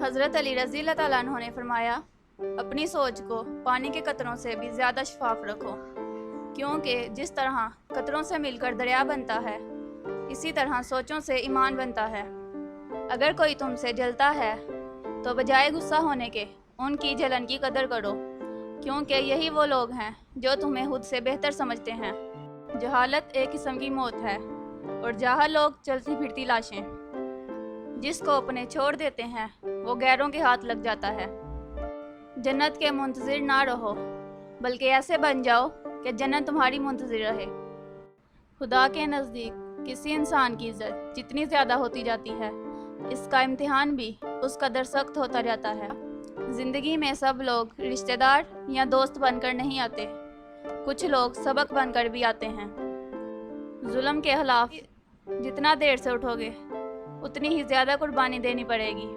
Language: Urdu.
حضرت علی رضی اللہ تعالیٰ عنہ نے فرمایا، اپنی سوچ کو پانی کے قطروں سے بھی زیادہ شفاف رکھو، کیونکہ جس طرح قطروں سے مل کر دریا بنتا ہے، اسی طرح سوچوں سے ایمان بنتا ہے۔ اگر کوئی تم سے جلتا ہے تو بجائے غصہ ہونے کے ان کی جلن کی قدر کرو، کیونکہ یہی وہ لوگ ہیں جو تمہیں خود سے بہتر سمجھتے ہیں۔ جہالت ایک قسم کی موت ہے، اور جاہل لوگ چلتی پھرتی لاشیں۔ جس کو اپنے چھوڑ دیتے ہیں وہ غیروں کے ہاتھ لگ جاتا ہے۔ جنت کے منتظر نہ رہو، بلکہ ایسے بن جاؤ کہ جنت تمہاری منتظر رہے۔ خدا کے نزدیک کسی انسان کی عزت جتنی زیادہ ہوتی جاتی ہے، اس کا امتحان بھی اس قدر سخت ہوتا جاتا ہے۔ زندگی میں سب لوگ رشتہ دار یا دوست بن کر نہیں آتے، کچھ لوگ سبق بن کر بھی آتے ہیں۔ ظلم کے خلاف جتنا دیر سے اٹھو گے اتنی ہی زیادہ قربانی دینی پڑے گی۔